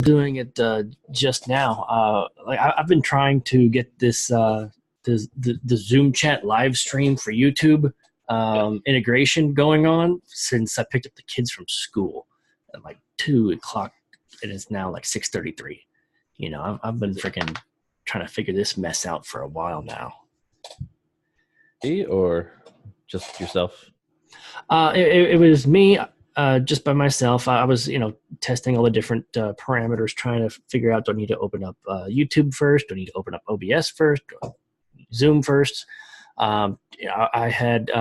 doing it just now. I've been trying to get this the Zoom chat live stream for YouTube integration going on since I picked up the kids from school at like 2:00. It is now like 6:33. You know, I've been freaking trying to figure this mess out for a while now. Or just yourself? It was me. Just by myself. I was, testing all the different parameters, trying to figure out, do I need to open up YouTube first? Do I need to open up OBS first? Zoom first? I had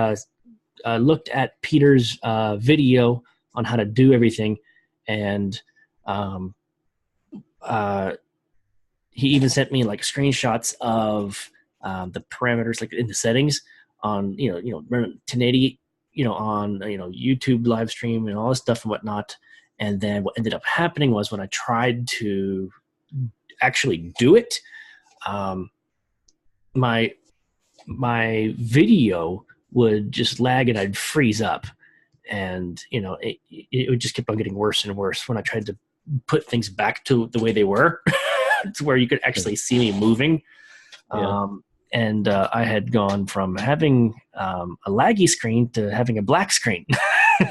looked at Peter's video on how to do everything, and he even sent me like screenshots of the parameters, like in the settings on, 1080. On YouTube live stream and all this stuff and whatnot. And then what ended up happening was when I tried to actually do it, my video would just lag and I'd freeze up. And, it would just keep on getting worse and worse when I tried to put things back to the way they were to where you could actually see me moving. Yeah. And I had gone from having a laggy screen to having a black screen.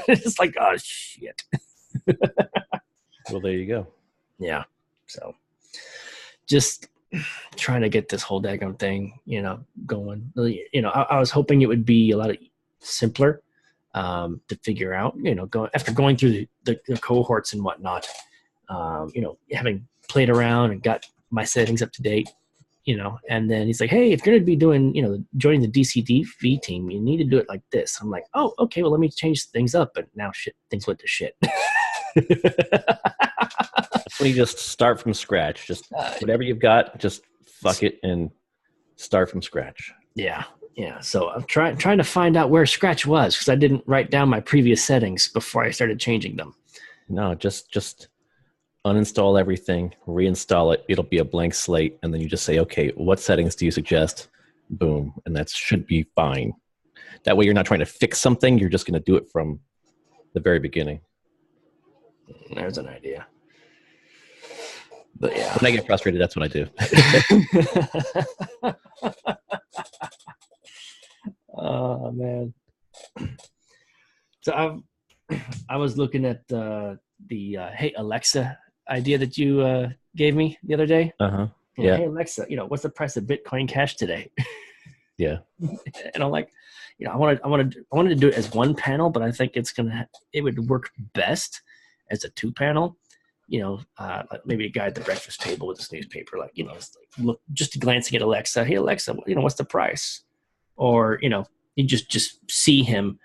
It's like, oh, shit. Well, there you go. Yeah. So just trying to get this whole daggone thing, going. I was hoping it would be a lot simpler to figure out, after going through the cohorts and whatnot, having played around and got my settings up to date. And then he's like, hey, if you're going to be doing, joining the DCDV team, you need to do it like this. I'm like, oh, okay, well, let me change things up. But now things went to shit. When you just start from scratch, just whatever you've got, just fuck it and start from scratch. Yeah. Yeah. So I'm trying to find out where scratch was because I didn't write down my previous settings before I started changing them. No, just uninstall everything, reinstall it. It'll be a blank slate. And then you just say, okay, what settings do you suggest? Boom. And that should be fine. That way you're not trying to fix something. You're just going to do it from the very beginning. There's an idea. But yeah. When I get frustrated, that's what I do. Oh, man. So I was looking at the Hey Alexa idea that you gave me the other day. Uh-huh. Yeah. Hey Alexa, what's the price of Bitcoin Cash today? Yeah. And I'm like, I wanted to do it as one panel, but I think it would work best as a two panel. Like maybe a guy at the breakfast table with his newspaper, look, just glancing at Alexa. Hey Alexa, what's the price? Or you just see him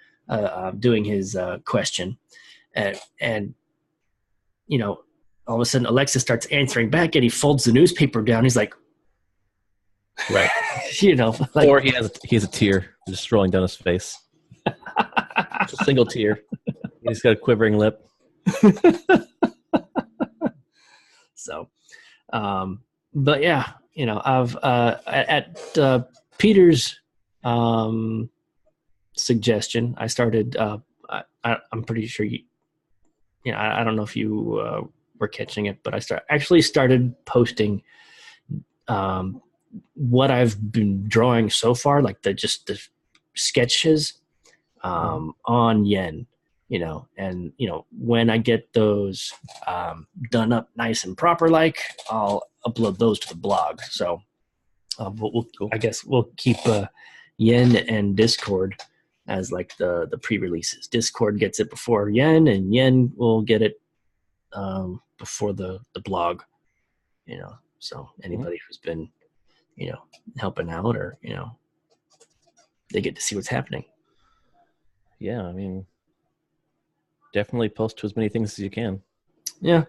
doing his question, and all of a sudden Alexa starts answering back and he folds the newspaper down. He's like, right. Or he has a tear just rolling down his face. Just a single tear. He's got a quivering lip. So, but yeah, I've, at Peter's, suggestion, I started, I'm pretty sure I don't know if you were catching it, but I actually started posting what I've been drawing so far, like the sketches on Yen, and when I get those done up nice and proper, I'll upload those to the blog. So I guess we'll keep Yen and Discord as the pre-releases. Discord gets it before Yen, and Yen will get it before the blog. So anybody who's been helping out, or they get to see what's happening. Yeah, I mean, definitely post to as many things as you can. Yeah,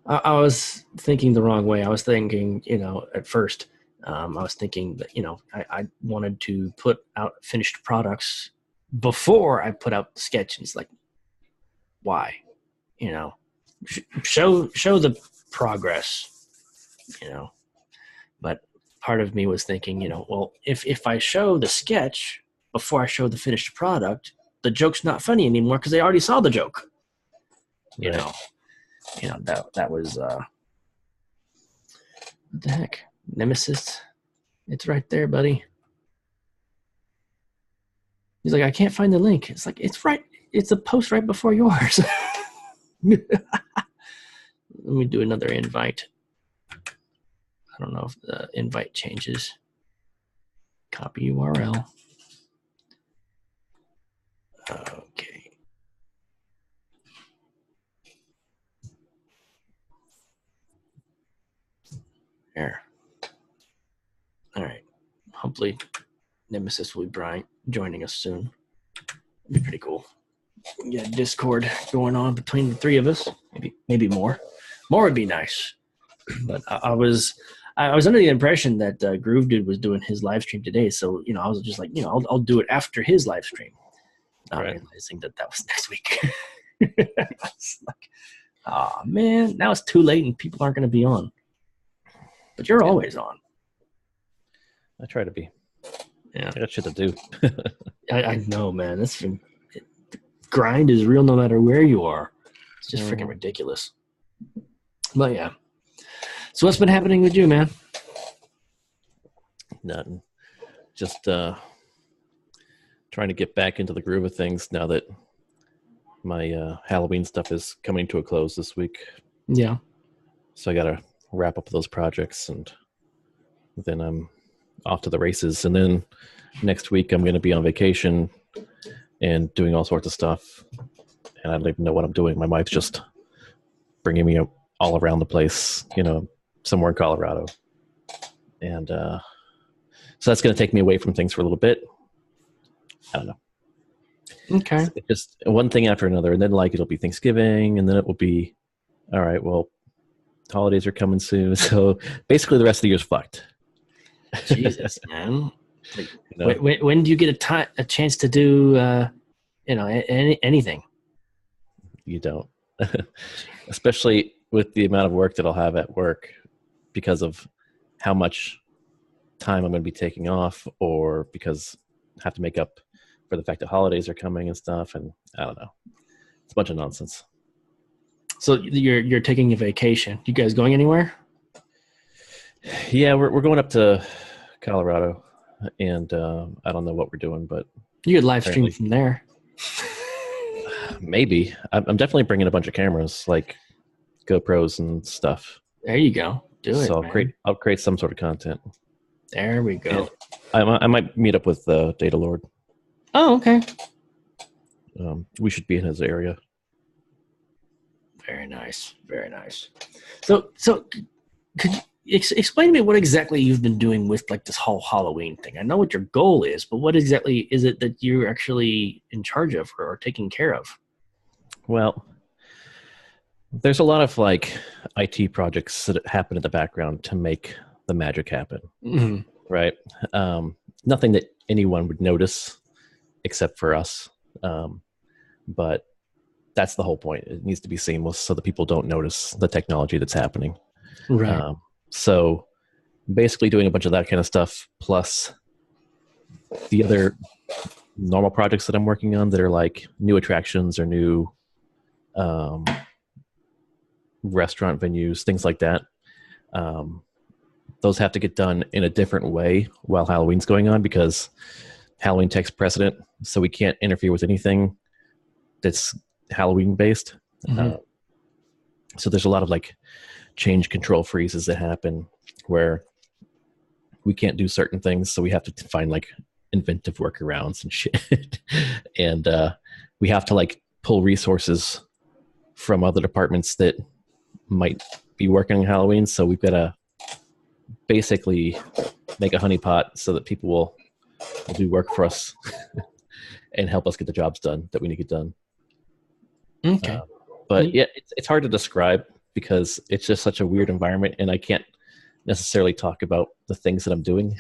I was thinking the wrong way. I was thinking, at first, I was thinking that I wanted to put out finished products before I put out the sketch. And it's like, why? Show the progress. But part of me was thinking, well, if I show the sketch before I show the finished product, the joke's not funny anymore because they already saw the joke. Right. That was What the heck? Nemesist. It's right there, buddy. He's like, I can't find the link. It's like, it's right. It's a post right before yours. Let me do another invite. I don't know if the invite changes. Copy URL. Okay. There. All right. Hopefully, Nemesist will be Brian joining us soon. It'd be pretty cool. Yeah, Discord going on between the three of us. Maybe more. More would be nice. But I was under the impression that Groove Dude was doing his live stream today. So, I was just like, I'll do it after his live stream. Not realizing that was next week. I was like, oh, man, now it's too late and people aren't going to be on. But you're always on. I try to be. Yeah. I got shit to do. I know, man. The grind is real no matter where you are. It's just freaking ridiculous. But yeah. So what's been happening with you, man? Nothing. Just trying to get back into the groove of things now that my Halloween stuff is coming to a close this week. Yeah. So I got to wrap up those projects, and then I'm off to the races. And then next week I'm going to be on vacation and doing all sorts of stuff. And I don't even know what I'm doing. My wife's just bringing me all around the place, somewhere in Colorado. And so that's going to take me away from things for a little bit. I don't know. Okay. It's just one thing after another. And then it'll be Thanksgiving, and then it will be, all right, well, holidays are coming soon. So basically the rest of the year's fucked. Jesus, man. When do you get a chance to do, anything? You don't. Especially with the amount of work that I'll have at work because of how much time I'm going to be taking off, or because I have to make up for the fact that holidays are coming and stuff. And I don't know. It's a bunch of nonsense. So you're taking a vacation. You guys going anywhere? Yeah, we're going up to Colorado, and I don't know what we're doing, but you could live stream from there. Maybe. I'm definitely bringing a bunch of cameras, like GoPros and stuff. There you go. Do it. So man. I'll create some sort of content. There we go. I might meet up with Data Lord. Oh, okay. We should be in his area. Very nice. Very nice. So could you explain to me what exactly you've been doing with this whole Halloween thing? I know what your goal is, but what exactly is it that you're actually in charge of or taking care of? Well, there's a lot of IT projects that happen in the background to make the magic happen, right? Nothing that anyone would notice except for us, but that's the whole point. It needs to be seamless so that people don't notice the technology that's happening. Right. So basically doing a bunch of that kind of stuff, plus the other normal projects that I'm working on that are like new attractions or new restaurant venues, things like that. Those have to get done in a different way while Halloween's going on, because Halloween takes precedent. So we can't interfere with anything that's Halloween based. So there's a lot of change control freezes that happen where we can't do certain things. So we have to find inventive workarounds and shit. And we have to pull resources from other departments that might be working on Halloween. So we've got to basically make a honeypot so that people will do work for us and help us get the jobs done that we need to get done. Okay. But yeah, it's hard to describe because it's just such a weird environment, and I can't necessarily talk about the things that I'm doing.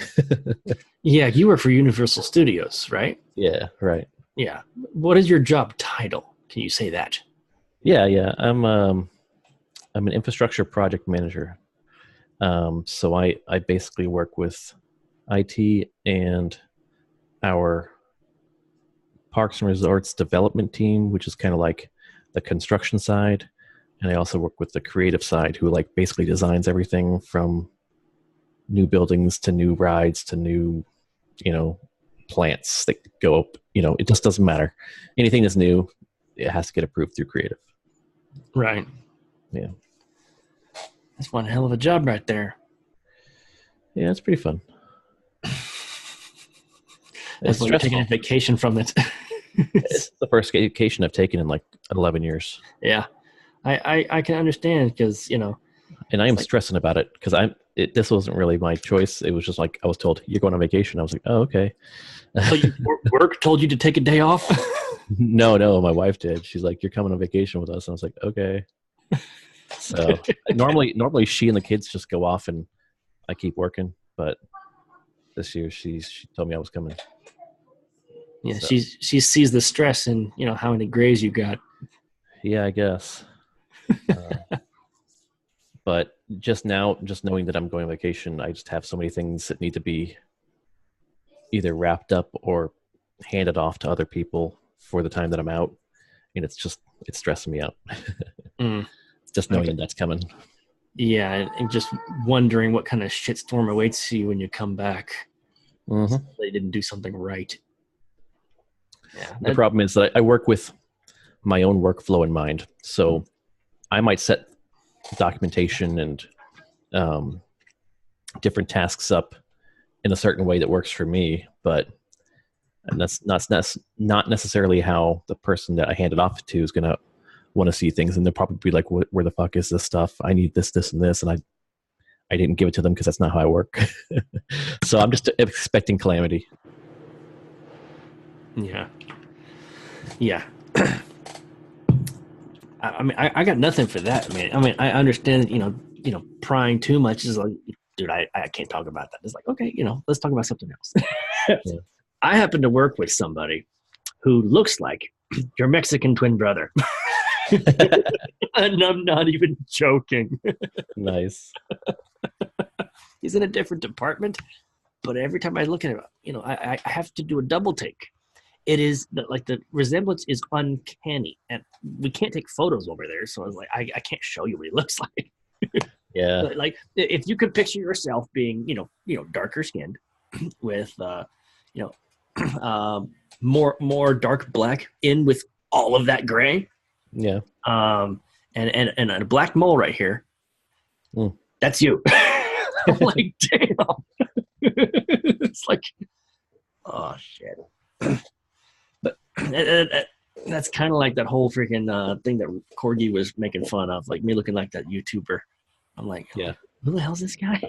Yeah, you work for Universal Studios, right? Yeah, right. Yeah. What is your job title? Can you say that? Yeah. I'm an infrastructure project manager. So I basically work with IT and our Parks and Resorts development team, which is kind of like the construction side. And I also work with the creative side, who basically designs everything from new buildings to new rides to new, plants that go up. It just doesn't matter. Anything that's new, it has to get approved through creative. Right. Yeah. That's one hell of a job right there. Yeah, it's pretty fun. That's why you're taking a vacation from it. It's the first vacation I've taken in like 11 years. Yeah. I can understand because, and I am stressing about it because this wasn't really my choice. It was just like I was told, you're going on vacation. I was like, oh, okay. So work told you to take a day off? No, my wife did. She's like, you're coming on vacation with us. And I was like, okay. So normally she and the kids just go off and I keep working. But this year she told me I was coming. Yeah, so. She sees the stress and how many grays you got. Yeah, I guess. But just knowing that I'm going on vacation, I just have so many things that need to be either wrapped up or handed off to other people for the time that I'm out. And it's stressing me out. Just knowing that's coming. Yeah, and just wondering what kind of shitstorm awaits you when you come back. Mm-hmm. So they didn't do something right. Yeah, the problem is that I work with my own workflow in mind. So I might set documentation and different tasks up in a certain way that works for me, and that's not necessarily how the person that I hand it off to is going to want to see things. And they'll probably be like, where the fuck is this stuff? I need this, and this. And I didn't give it to them because that's not how I work. So I'm just expecting calamity. Yeah. Yeah. I mean, I got nothing for that, man. I mean, I understand, prying too much is like, dude, I can't talk about that. It's like, okay, let's talk about something else. Yeah. I happen to work with somebody who looks like your Mexican twin brother. And I'm not even joking. Nice. He's in a different department, but every time I look at him, I have to do a double take. It is the resemblance is uncanny, and we can't take photos over there. So I was like, I can't show you what he looks like. Yeah. But like if you could picture yourself being, darker skinned with, more dark black in with all of that gray. Yeah. And a black mole right here. That's you. I'm like, damn. It's like, oh shit. But that's kind of like that whole freaking thing that Corgi was making fun of, like me looking like that YouTuber. I'm like, yeah, who the hell's this guy?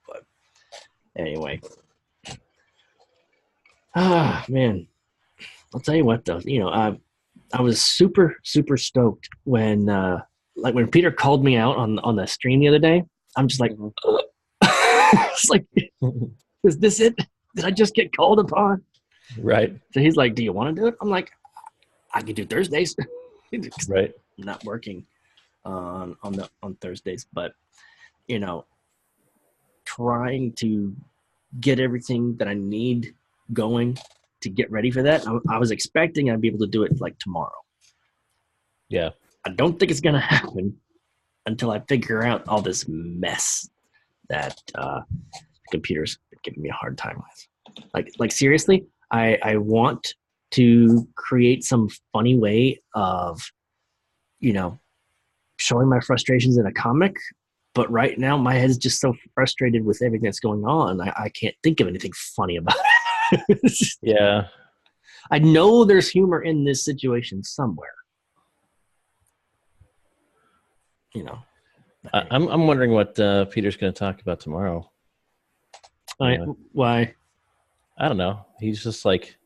But anyway, man, I'll tell you what though, I was super super stoked when Peter called me out on the stream the other day. I'm just like, it's like, is this it? Did I just get called upon? Right. So he's like, do you want to do it? I'm like, I can do Thursdays. Right. I'm not working on Thursdays, but trying to get everything that I need going to get ready for that. I was expecting I'd be able to do it like tomorrow. Yeah. I don't think it's going to happen until I figure out all this mess that the computer's giving me a hard time with. Like seriously, I want to create some funny way of, showing my frustrations in a comic. But right now, my head is just so frustrated with everything that's going on. I can't think of anything funny about it. Yeah. I know there's humor in this situation somewhere. I'm wondering what Peter's going to talk about tomorrow. Why? I don't know. He's just like,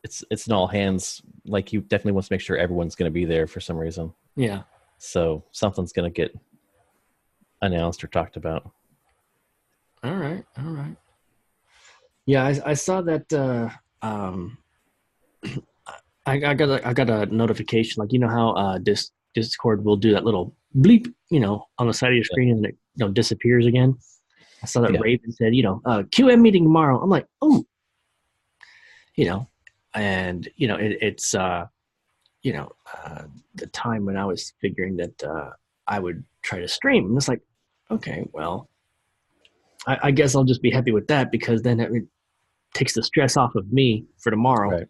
it's an all hands. Like he definitely wants to make sure everyone's going to be there for some reason. Yeah. So something's going to get announced or talked about. All right. Yeah, I saw that. I got a notification. Like how Discord will do that little bleep, on the side of your screen, and it disappears again. I saw that Raven said, QM meeting tomorrow. I'm like, oh, and it's the time when I was figuring that I would try to stream. And it's like, okay, well, I guess I'll just be happy with that because then it takes the stress off of me for tomorrow. Right.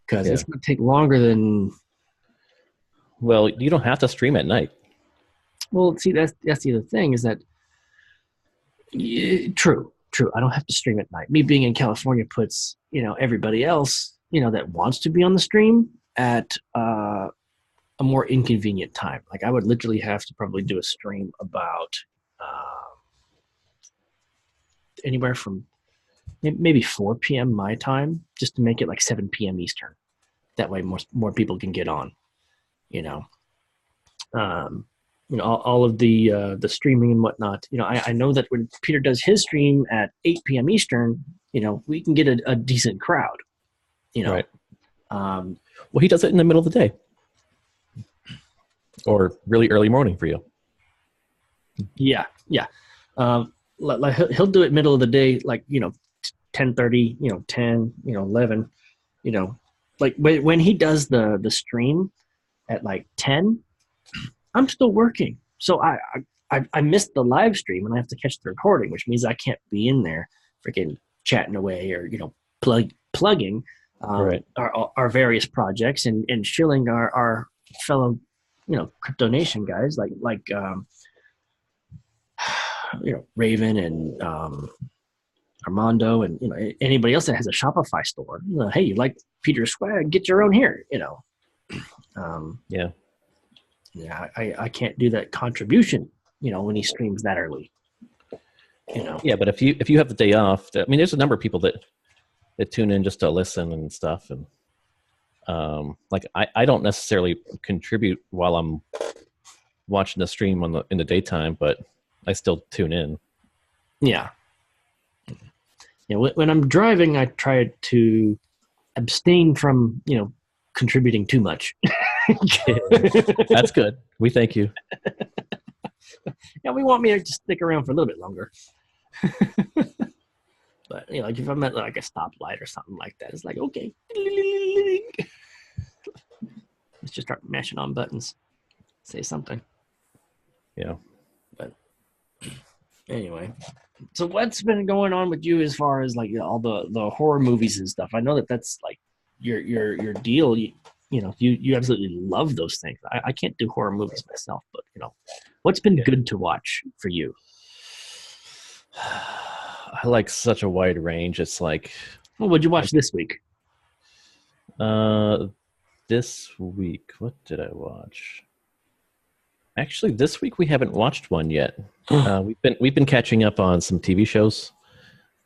Because Yeah. it's going to take longer than. Well, you don't have to stream at night. Well, see, that's the other thing is that. True. I don't have to stream at night. Me being in California puts everybody else that wants to be on the stream at a more inconvenient time. Like I would literally have to probably do a stream about anywhere from maybe 4 p.m. my time, just to make it like 7 p.m. Eastern. That way, more people can get on. All of the streaming and whatnot. I know that when Peter does his stream at 8 p.m. Eastern, we can get a decent crowd. Right. Well, he does it in the middle of the day, or really early morning for you. Yeah. Like he'll do it middle of the day, like 10:30, 10, 11, like when he does the stream at like 10. I'm still working. So I missed the live stream and I have to catch the recording, which means I can't be in there freaking chatting away or, plugging Right. our various projects and shilling our fellow, Crypto Nation guys like Raven and Armando and, anybody else that has a Shopify store. Hey, you like Peter's swag? Get your own here, Yeah. Yeah, I can't do that contribution, when he streams that early. Yeah, but if you have the day off, I mean, there's a number of people that tune in just to listen and stuff, and like I don't necessarily contribute while I'm watching the stream in the daytime, but I still tune in. Yeah. When I'm driving, I try to abstain from contributing too much. That's good. We thank you. Yeah, we want me to just stick around for a little bit longer. But like if I'm at like a stoplight or something like that, it's like okay, let's just start mashing on buttons, say something. Yeah. But anyway, so what's been going on with you as far as like all the horror movies and stuff? I know that's like your deal. You absolutely love those things. I can't do horror movies myself, but what's been good to watch for you? I like such a wide range. It's like, Well, what'd you watch this week? This week, what did I watch? Actually, this week we haven't watched one yet. We've been catching up on some TV shows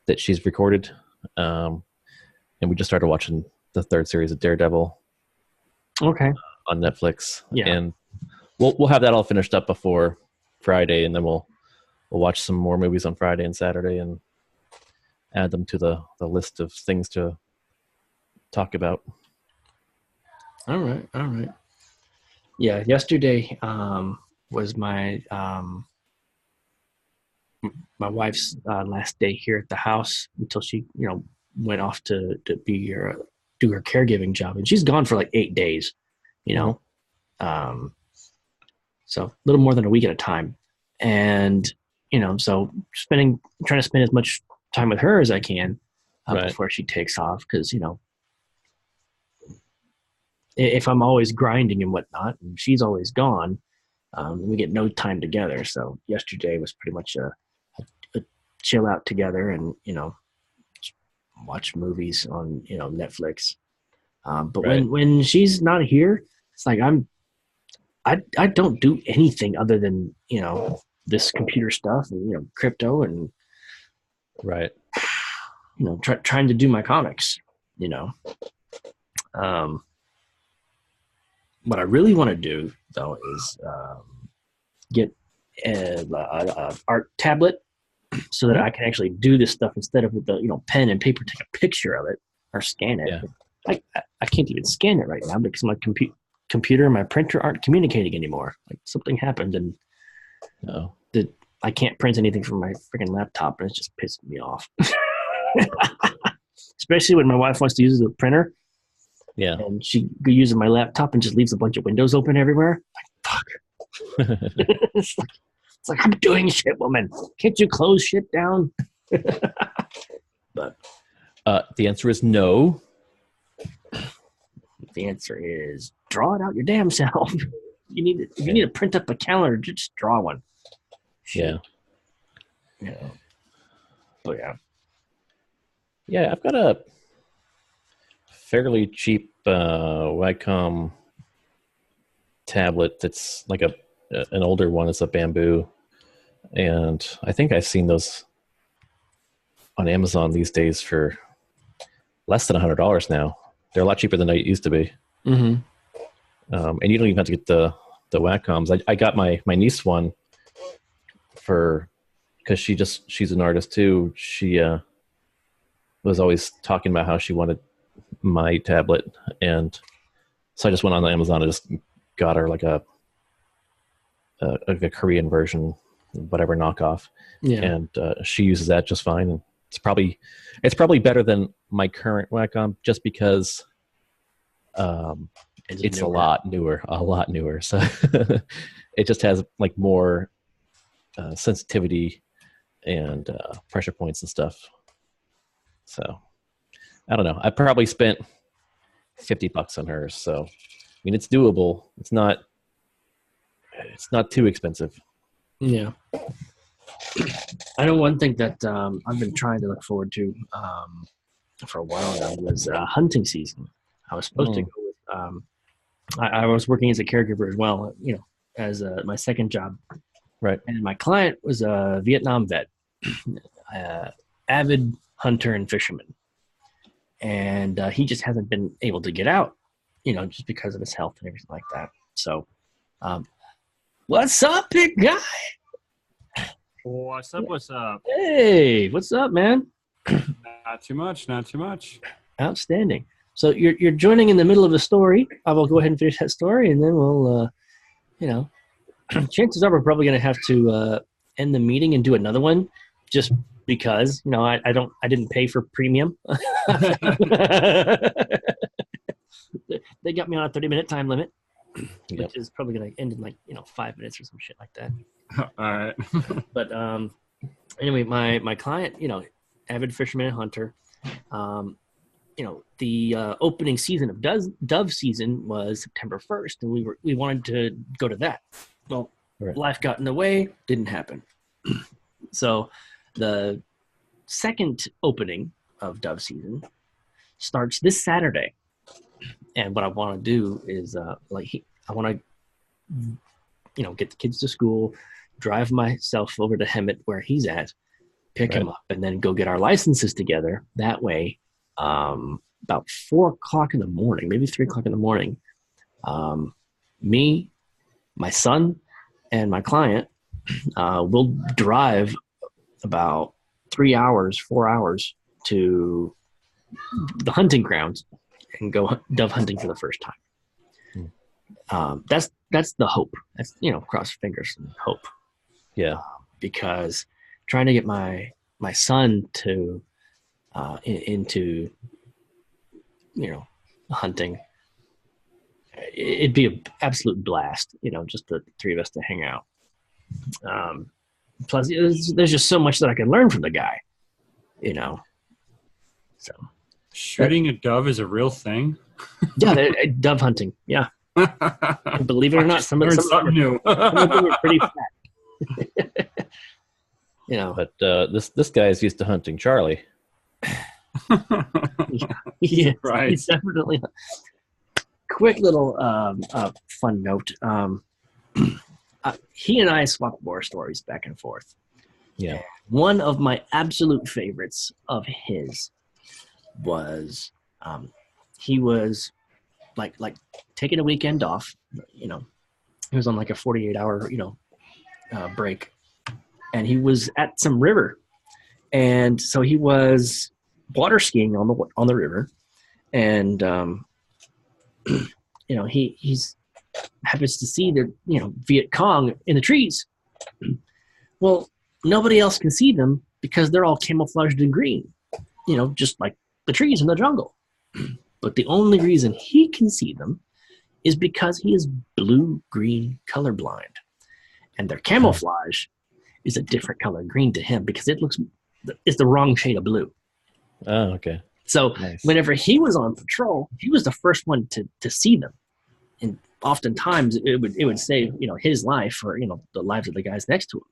that she's recorded, and we just started watching the third series of Daredevil. Okay. On Netflix. Yeah. And we'll have that all finished up before Friday, and then we'll watch some more movies on Friday and Saturday and add them to the list of things to talk about. All right. Yeah, yesterday was my my wife's last day here at the house until she went off to be do her caregiving job, and she's gone for like 8 days. So a little more than a week at a time, and so trying to spend as much time with her as I can before she takes off, because if I'm always grinding and whatnot and she's always gone, we get no time together. So yesterday was pretty much a chill out together and watch movies on Netflix. But when she's not here, it's like I don't do anything other than this computer stuff and crypto and trying to do my comics. What I really want to do though is get an art tablet so that I can actually do this stuff instead of with the pen and paper, take a picture of it or scan it. Yeah. I can't even scan it right now because my computer and my printer aren't communicating anymore. Like something happened and I can't print anything from my freaking laptop, and it's just pissing me off. Especially when my wife wants to use the printer. Yeah. And she uses my laptop and just leaves a bunch of windows open everywhere. Like, fuck. It's like, It's like, I'm doing shit, woman. Can't you close shit down? But the answer is no. the answer is draw it out your damn self. If you need to print up a calendar, just draw one. Shit. Yeah. But yeah. Yeah, I've got a fairly cheap Wacom tablet that's like an older one. It's a bamboo. And I think I've seen those on Amazon these days for less than $100 now. They're a lot cheaper than they used to be. Mm-hmm. And you don't even have to get the Wacoms. I got my niece one because she's an artist too. She was always talking about how she wanted my tablet, and so I just went on Amazon and just got her like a Korean version, whatever knockoff. Yeah. And she uses that just fine. And it's probably better than my current Wacom just because it's a lot newer. So it just has like more sensitivity and pressure points and stuff. So I don't know. I probably spent $50 on hers. So I mean, it's doable. It's not too expensive. Yeah. I know one thing that I've been trying to look forward to for a while now was hunting season. I was supposed to go with. I was working as a caregiver as well, as my second job. Right. And my client was a Vietnam vet, avid hunter and fisherman, and he just hasn't been able to get out, just because of his health and everything like that. So, what's up, big guy? What's up? Hey, what's up, man? Not too much. Outstanding. So you're joining in the middle of a story. I will go ahead and finish that story, and then we'll, chances are we're probably going to have to end the meeting and do another one, just because I didn't pay for premium. They got me on a 30-minute time limit, which is probably going to end in 5 minutes or some shit like that. All right. But anyway, my client, avid fisherman and hunter, the opening season of dove season was September 1st, and we wanted to go to that. Well, Life got in the way, didn't happen. So the second opening of dove season starts this Saturday, and what I want to do is I want to get the kids to school, drive myself over to Hemet where he's at, pick him up, and then go get our licenses together. That way, about 4 o'clock in the morning, maybe 3 o'clock in the morning, me, my son, and my client will drive about 3 hours, 4 hours to the hunting grounds and go dove hunting for the first time. That's the hope. That's, cross fingers and hope. Yeah. Because trying to get my son to into hunting, it'd be an absolute blast. Just the three of us to hang out. Plus, there's just so much that I can learn from the guy. So shooting a dove is a real thing. Yeah, dove hunting. Yeah. And believe it or not, some of them new. are pretty fat. But this guy is used to hunting Charlie. Yeah, right. It's definitely. Quick little fun note. He and I swap war stories back and forth. Yeah. One of my absolute favorites of his was he was like taking a weekend off. He was on like a 48-hour break, and he was at some river, and so he was water skiing on the river, and he's happens to see the Viet Cong in the trees. Well, nobody else can see them because they're all camouflaged in green, just like the trees in the jungle. But the only reason he can see them is because he is blue-green colorblind. and their camouflage is a different color green to him because it's the wrong shade of blue. Oh, okay. So Nice. whenever he was on patrol, he was the first one to see them. And oftentimes it would save, his life or, the lives of the guys next to him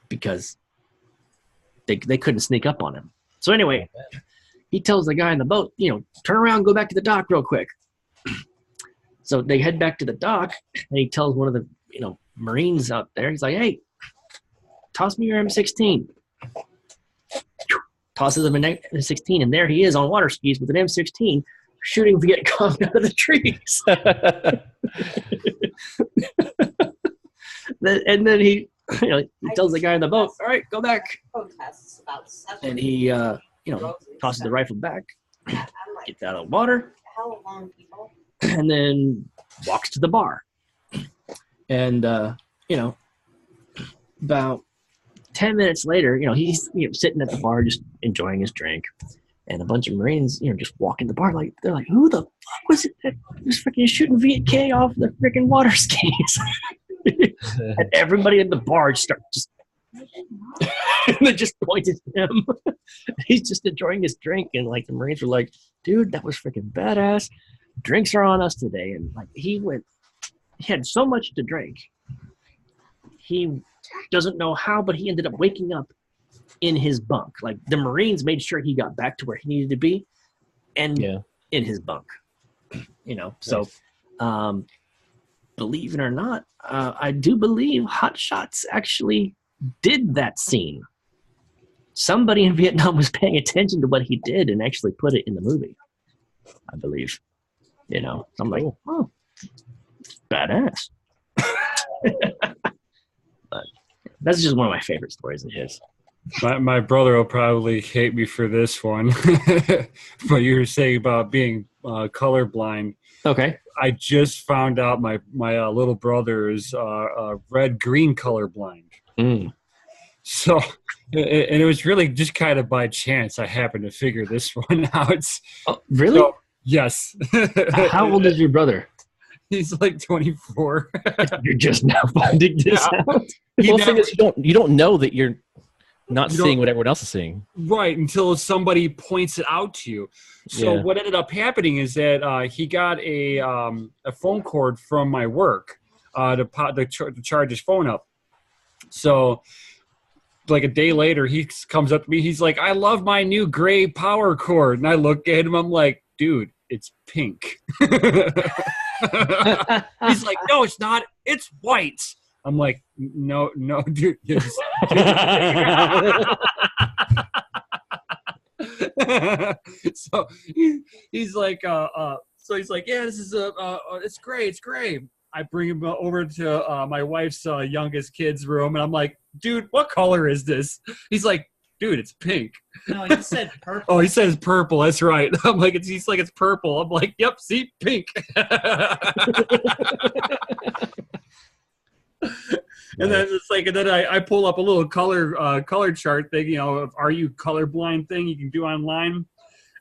because they couldn't sneak up on him. So anyway, he tells the guy in the boat, turn around, go back to the dock real quick. So they head back to the dock and he tells one of the, Marines out there, he's like, hey, toss me your M16. Tosses him an M16, and there he is on water skis with an M16 shooting Viet Cong out of the trees. And then he tells the guy in the boat, all right, go back. And he, tosses the rifle back, gets out of the water, and then walks to the bar. And, about 10 minutes later, he's sitting at the bar just enjoying his drink. And a bunch of Marines, just walk in the bar. They're like, who the fuck was it that was freaking shooting Viet K off the freaking water skis? And everybody in the bar they just pointed at him. He's just enjoying his drink. And the Marines were like, dude, that was freaking badass. Drinks are on us today. And he had so much to drink. He doesn't know how, but he ended up waking up in his bunk. The Marines made sure he got back to where he needed to be and in his bunk, So, believe it or not, I do believe Hot Shots actually did that scene. Somebody in Vietnam was paying attention to what he did and actually put it in the movie, I believe. I'm like, oh, badass. But that's just one of my favorite stories of his. My brother will probably hate me for this one, but you were saying about being colorblind. Okay. I just found out my little brother is red-green colorblind. Mm. So, and it was really just kind of by chance I happened to figure this one out. Oh, really? So, yes. How old is your brother? He's like 24. You're just now finding this out. The thing is, you don't know that you're not seeing what everyone else is seeing. Right, until somebody points it out to you. So what ended up happening is that he got a phone cord from my work to charge his phone up. So a day later, he comes up to me. He's like, I love my new gray power cord. And I look at him. I'm like, dude, it's pink. He's like, no, it's not. It's white. I'm like, no, dude. So he's like, yeah, this is it's gray. I bring him over to my wife's youngest kid's room, and I'm like, dude, what color is this? He's like, dude, it's pink. No, he said purple. Oh, he says purple. That's right. I'm like, he's like, it's purple. I'm like, yep, see, pink. And then it's like, and then I pull up a little color chart thing, are you colorblind thing you can do online.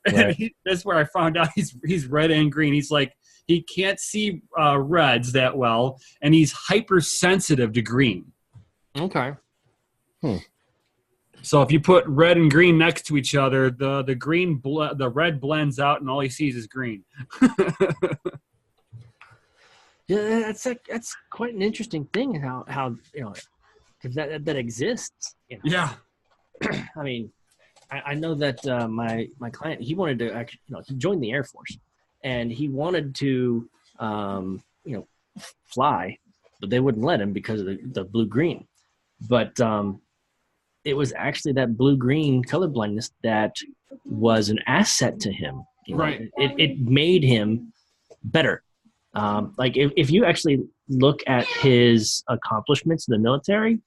And Right. that's where I found out he's red and green. He's like, he can't see reds that well, and he's hypersensitive to green. Okay. So if you put red and green next to each other, the red blends out, and all he sees is green. Yeah, that's quite an interesting thing. How because that exists. Yeah. I mean, I know that my client, he wanted to actually, he joined the Air Force, and he wanted to fly, but they wouldn't let him because of the blue green. But it was actually that blue green color blindness that was an asset to him. Right. It made him better. If you actually look at his accomplishments in the military,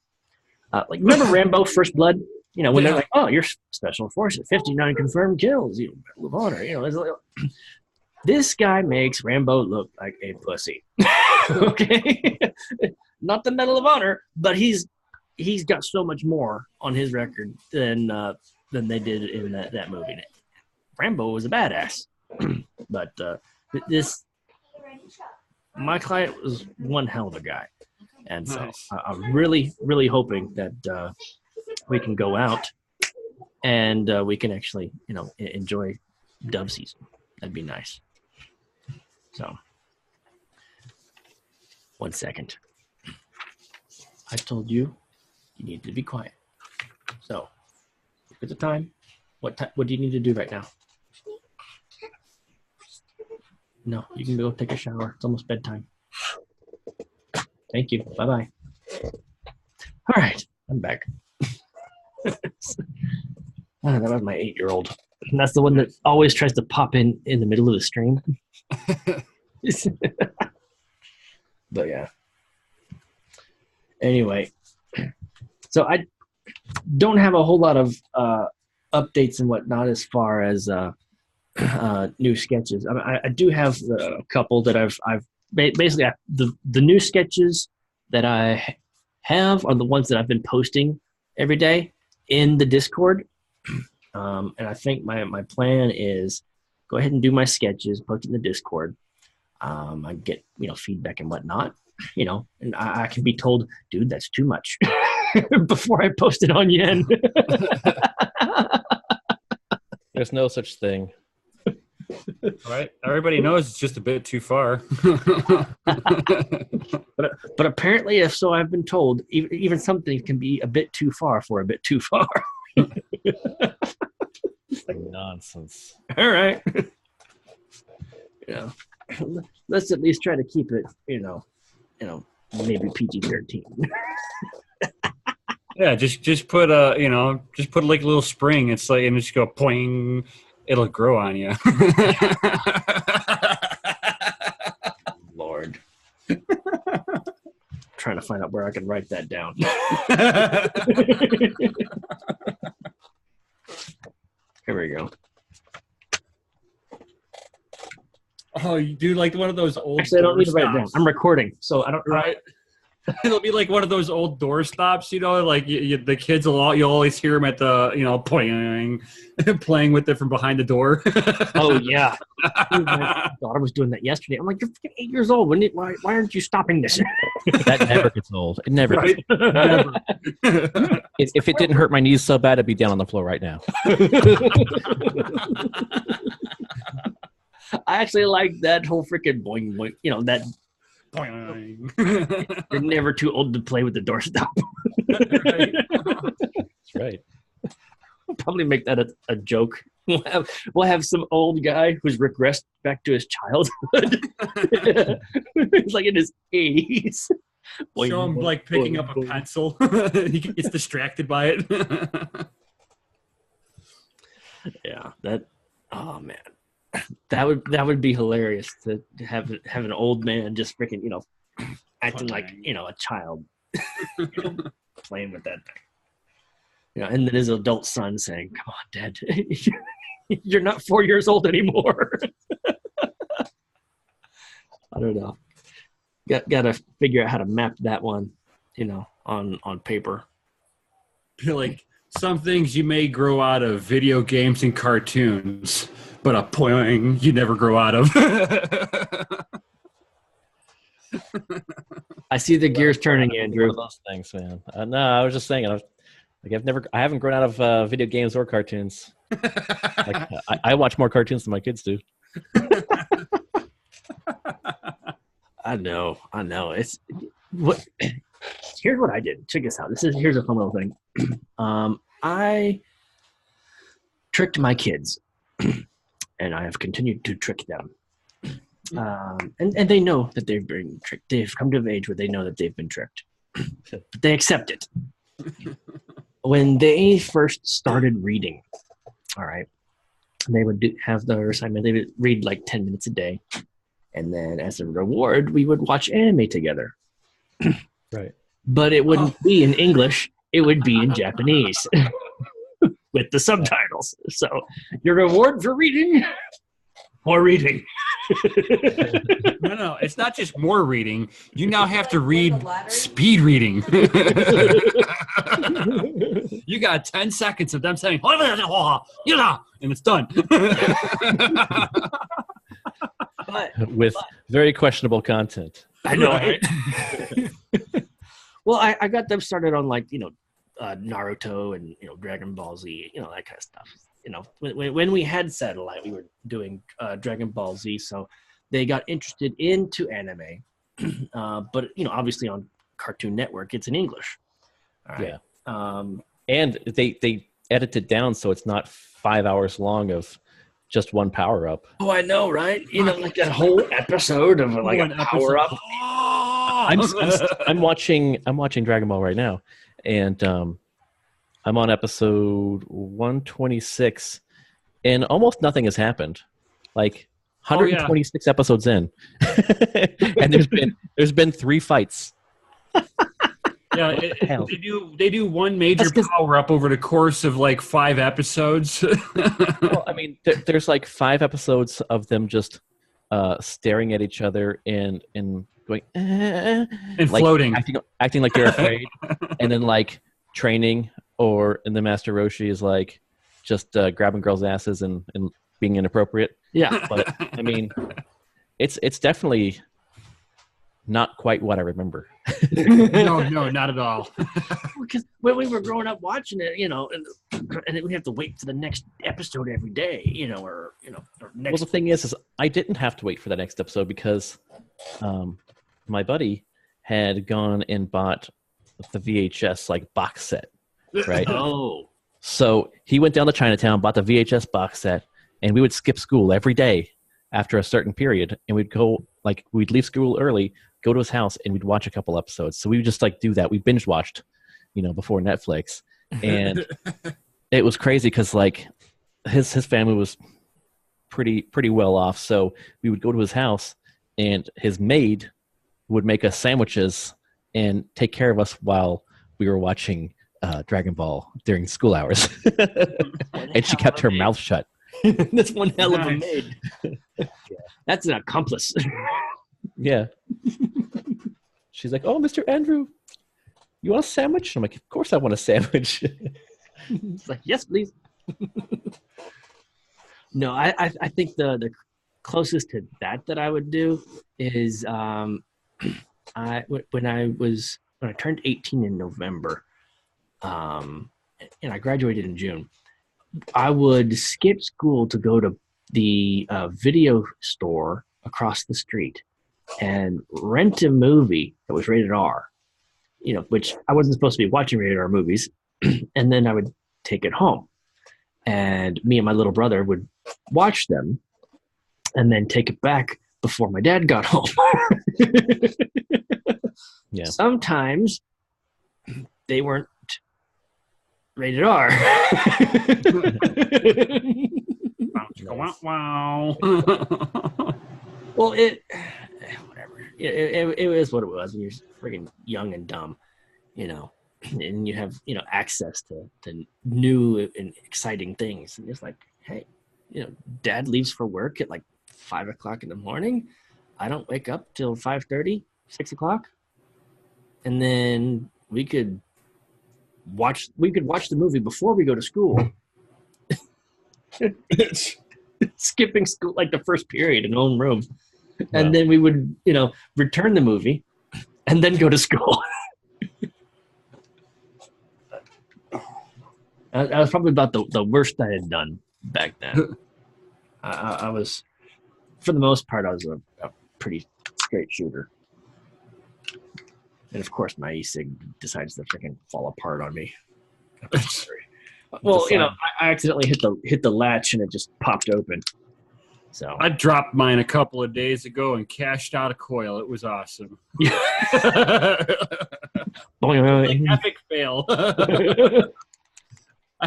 remember Rambo: First Blood? When they're like, "Oh, you're special forces, 59 confirmed kills, Medal of Honor." This guy makes Rambo look like a pussy. Okay, not the Medal of Honor, but he's got so much more on his record than they did in that movie. Rambo was a badass, but my client was one hell of a guy, And so Nice. I'm really, really hoping that we can go out and we can actually, enjoy dove season. That'd be nice. So, 1 second. I told you need to be quiet. So, look at the time. What do you need to do right now? No, you can go take a shower. It's almost bedtime. Thank you. Bye-bye. All right, I'm back. That was my 8-year-old. And that's the one that always tries to pop in the middle of the stream. But yeah. Anyway, so I don't have a whole lot of updates and whatnot as far as new sketches. I do have a couple that I've basically the new sketches that I have are the ones that I've been posting every day in the Discord. And I think my plan is go ahead and do my sketches, post it in the Discord. I get feedback and whatnot, and I can be told, dude, that's too much before I post it on Yen. There's no such thing. Right? Everybody knows it's just a bit too far. But apparently, if so, I've been told even something can be a bit too far for a bit too far. Nonsense. All right. Let's at least try to keep it, maybe PG-13. Yeah, just put like a little spring. It's like, and just go poing. It'll grow on you. Lord. Trying to find out where I can write that down. Here we go. Oh, you do like one of those old. Actually, I don't need to write it down. I'm recording, so I don't. Right. It'll be like one of those old door stops, like the kids you always hear them at the playing with it from behind the door. Oh yeah, my daughter was doing that yesterday. I'm like, you're freaking 8 years old. Why aren't you stopping this? That never gets old. It never. Right? Never. If it didn't hurt my knees so bad, I'd be down on the floor right now. I actually like that whole freaking boing boing. That. You're never too old to play with the doorstop. Right. That's right. We'll probably make that a joke. We'll have some old guy who's regressed back to his childhood. He's like in his 80s. Show him like picking up a pencil. He gets distracted by it. Yeah, that. Oh man. That would be hilarious to have an old man just freaking acting like a child playing with that thing, and then his adult son saying, "Come on, Dad, you're not 4 years old anymore." I don't know. Got to figure out how to map that one, on paper. Like some things you may grow out of video games and cartoons. But a poing you never grow out of. I see the gears turning, Andrew. Those things, man. No, I was just saying. I haven't grown out of video games or cartoons. I watch more cartoons than my kids do. I know. It's what. Here's what I did. Check this out. Here's a fun little thing. I tricked my kids. And I have continued to trick them. And they know that they've been tricked. They've come to an age where they know that they've been tricked. But they accept it. When they first started reading, all right, they would have their assignment. They would read like 10 minutes a day. And then as a reward, we would watch anime together. Right. But it wouldn't be in English. It would be in Japanese. With the subtitles. So your reward for reading, more reading. No, it's not just more reading. You now have to read speed reading. You got 10 seconds of them saying, and it's done. With very questionable content. I know. Well, I got them started on like Naruto and Dragon Ball Z, that kind of stuff. When we had satellite, we were doing Dragon Ball Z, so they got interested into anime. But obviously on Cartoon Network, it's in English. All right. Yeah. And they edit it down so it's not 5 hours long of just one power up. Oh, I know, right? Like that whole episode of like a power up. I'm watching Dragon Ball right now, and I'm on episode 126, and almost nothing has happened. Like 126 episodes in, and there's been 3 fights. Yeah, they do one major power up over the course of like 5 episodes. Well, I mean, there's like 5 episodes of them just staring at each other and going and like, floating, acting like they're afraid, and then like training, and the Master Roshi is like just grabbing girls' asses and being inappropriate. Yeah, but I mean, it's definitely not quite what I remember. No, not at all. Because when we were growing up watching it, and we have to wait for the next episode every day, or next. Well, the thing is I didn't have to wait for the next episode because my buddy had gone and bought the VHS like box set, right? Oh. So he went down to Chinatown, bought the VHS box set, and we would skip school every day after a certain period, and we'd leave school early, go to his house, and we'd watch a couple episodes. So we would just like do that. We binge watched, before Netflix, and it was crazy because like his family was pretty well off. So we would go to his house, and his maid would make us sandwiches and take care of us while we were watching Dragon Ball during school hours. And she kept her mouth shut. That's one hell of a maid. That's an accomplice. Yeah. She's like, "Oh, Mr. Andrew, you want a sandwich?" I'm like, "Of course I want a sandwich." It's like, "Yes, please." No, I think the closest to that I would do is when I turned 18 in November, and I graduated in June, I would skip school to go to the video store across the street and rent a movie that was rated R, which I wasn't supposed to be watching rated R movies. And then I would take it home, and me and my little brother would watch them and then take it back before my dad got home. Yeah. Sometimes they weren't rated R. Wow. Well, whatever. It was what it was. When you're freaking young and dumb, and you have access to new and exciting things, and it's like, hey, Dad leaves for work at like 5 o'clock in the morning. I don't wake up till 5:30, 6 o'clock, and then we could watch the movie before we go to school. Skipping school like the first period in own room. And Wow. then we would, return the movie and then go to school. That was probably about the worst I had done back then. I was, for the most part, I was a pretty straight shooter. And of course, my e-cig decides to freaking fall apart on me. Well, I accidentally hit the latch and it just popped open. So I dropped mine a couple of days ago and cashed out a coil. It was awesome. Epic fail. I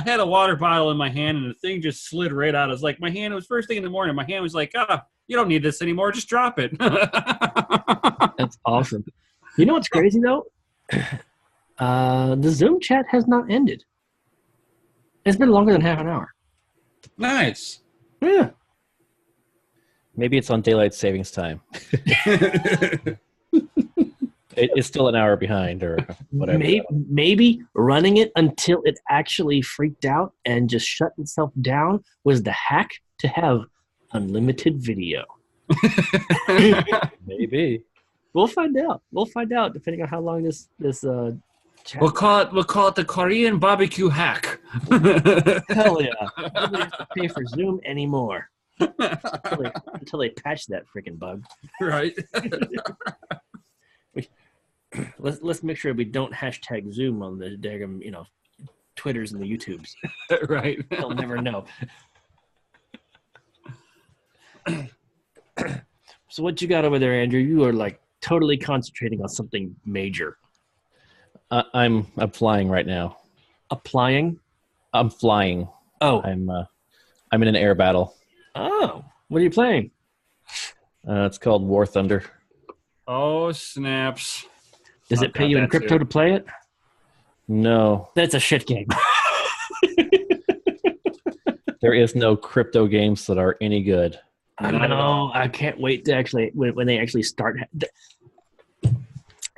had a water bottle in my hand and the thing just slid right out. It was like it was first thing in the morning. My hand was like, you don't need this anymore. Just drop it. That's awesome. You know what's crazy though? The Zoom chat has not ended. It's been longer than half an hour. Nice. Yeah. Maybe it's on daylight savings time. It's still an hour behind or whatever. Maybe running it until it actually freaked out and just shut itself down was the hack to have unlimited video. Maybe. We'll find out. We'll find out depending on how long this chat. We'll call it the Korean barbecue hack. Hell yeah! Nobody has to pay for Zoom anymore until they patch that freaking bug. Right. Let's make sure we don't hashtag Zoom on the daggum, Twitters and the YouTubes. Right. They'll never know. So what you got over there, Andrew? You are like totally concentrating on something major. I'm flying right now. Applying? I'm flying. Oh. I'm in an air battle. Oh. What are you playing? It's called War Thunder. Oh, snaps. Does it pay you in crypto to play it? No. That's a shit game. There is no crypto games that are any good. I know. I can't wait to actually when they actually start.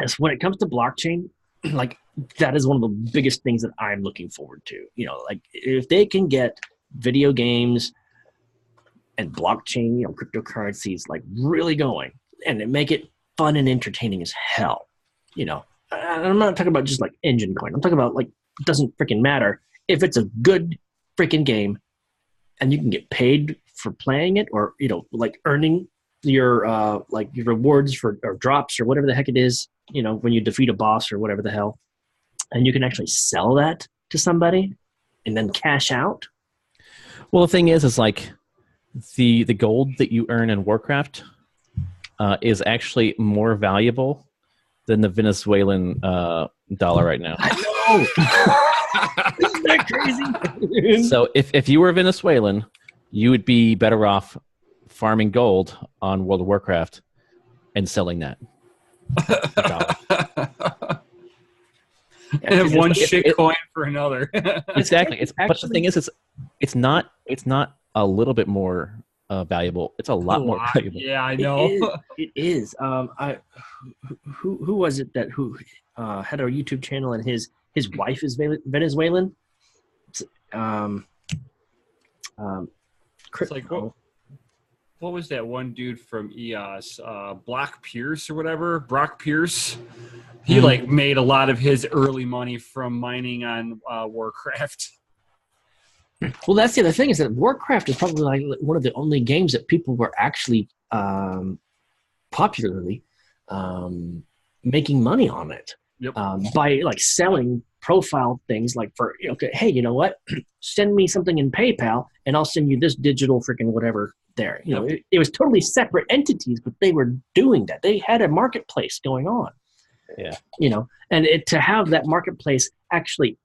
As when it comes to blockchain, like that is one of the biggest things that I'm looking forward to. Like if they can get video games and blockchain, cryptocurrencies like really going and make it fun and entertaining as hell. I'm not talking about just like engine coin. I'm talking about like it doesn't freaking matter if it's a good freaking game and you can get paid for playing it or like earning your like your rewards or drops or whatever the heck it is, when you defeat a boss or whatever the hell, and you can actually sell that to somebody and then cash out. Well, the thing is like the gold that you earn in Warcraft is actually more valuable than the Venezuelan dollar right now. I know. Isn't that crazy? So if you were Venezuelan, you would be better off farming gold on World of Warcraft and selling that. And have one shit coin for another. Exactly. But the thing is, it's not a little bit more valuable. It's a lot more valuable. Yeah, I know. It is. Who was it that had a YouTube channel and his wife is Venezuelan? It's like what was that one dude from EOS? Brock Pierce or whatever? Brock Pierce. He like made a lot of his early money from mining on Warcraft. Well, that's the other thing is that Warcraft is probably like one of the only games that people were actually popularly making money on it. Yep. By like selling profile things like for, hey, you know what? Send me something in PayPal and I'll send you this digital freaking whatever there. It was totally separate entities, but they were doing that. They had a marketplace going on. Yeah. And to have that marketplace actually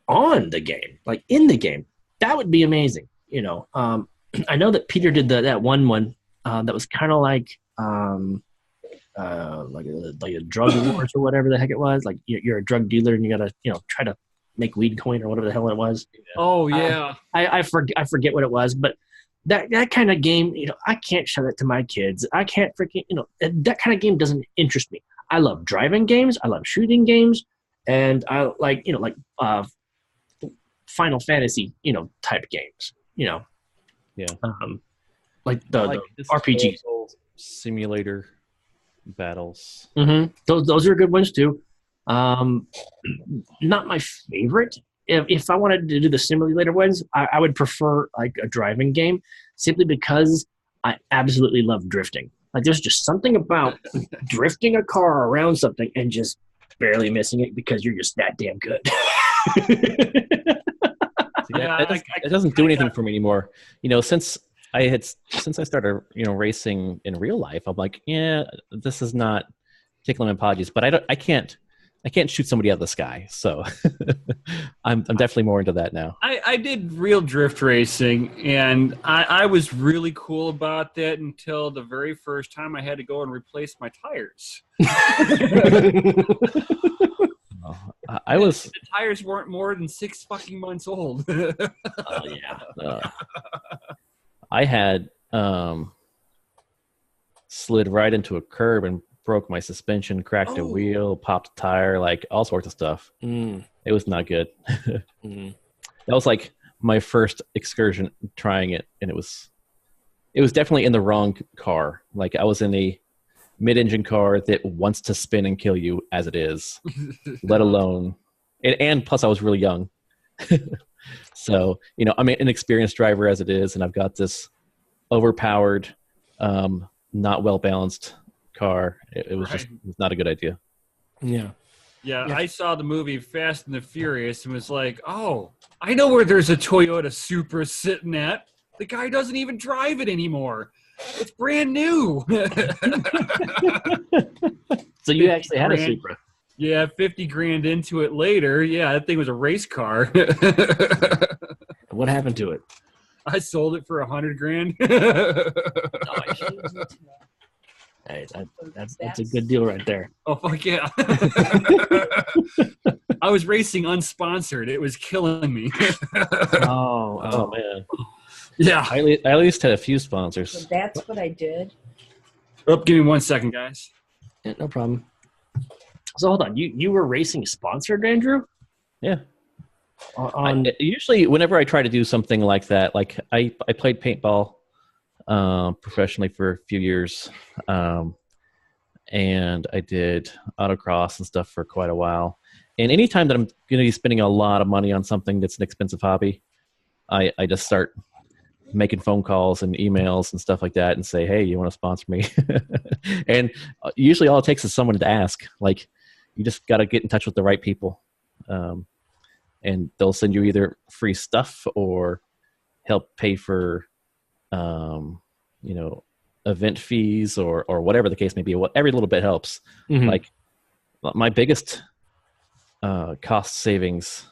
on the game, like in the game, that would be amazing. I know that Peter did that one that was kind of like a drug wars or whatever the heck it was. Like you're a drug dealer and you gotta try to make weed coin or whatever the hell it was. Oh yeah, I forget what it was, but that kind of game, I can't show that to my kids. I can't freaking that kind of game doesn't interest me. I love driving games. I love shooting games, and I like Final Fantasy type games. Yeah. Like the RPGs, simulator battles. Mm-hmm. Those are good ones too. Not my favorite. If I wanted to do the simulator ones, I would prefer like a driving game, simply because I absolutely love drifting. Like there's just something about drifting a car around something and just barely missing it because you're just that damn good. It doesn't do anything for me anymore. Since I started, racing in real life, I'm like, yeah, this is not tickling my podges, but I can't shoot somebody out of the sky. So I'm definitely more into that now. I did real drift racing, and I was really cool about that until the very first time I had to go and replace my tires. The tires weren't more than 6 fucking months old. Oh yeah. I had slid right into a curb and broke my suspension, cracked a wheel, popped a tire, like all sorts of stuff. It was not good. That was like my first excursion trying it, and it was definitely in the wrong car. Like I was in mid-engine car that wants to spin and kill you as it is, let alone, and plus I was really young. So, I'm an inexperienced driver as it is, and I've got this overpowered, not well-balanced car. It was just not a good idea. Yeah. Yeah, I saw the movie Fast and the Furious and was like, oh, I know where there's a Toyota Supra sitting at. The guy doesn't even drive it anymore. It's brand new. So you actually had a Supra? Yeah, 50 grand into it later. Yeah, that thing was a race car. What happened to it? I sold it for 100 grand. Hey, that's a good deal right there. Oh, fuck yeah. I was racing unsponsored. It was killing me. Oh man. Yeah. I at least had a few sponsors. So that's what I did. Oh, give me 1 second, guys. Yeah, no problem. So hold on. You were racing sponsored, Andrew? Yeah. Usually, whenever I try to do something like that, like I played paintball professionally for a few years, and I did autocross and stuff for quite a while. And anytime that I'm going to be spending a lot of money on something that's an expensive hobby, I just start making phone calls and emails and stuff like that and say, hey, you want to sponsor me? And usually all it takes is someone to ask. Like, you just got to get in touch with the right people. And they'll send you either free stuff or help pay for, event fees or whatever the case may be. Every little bit helps. Mm-hmm. Like, my biggest cost savings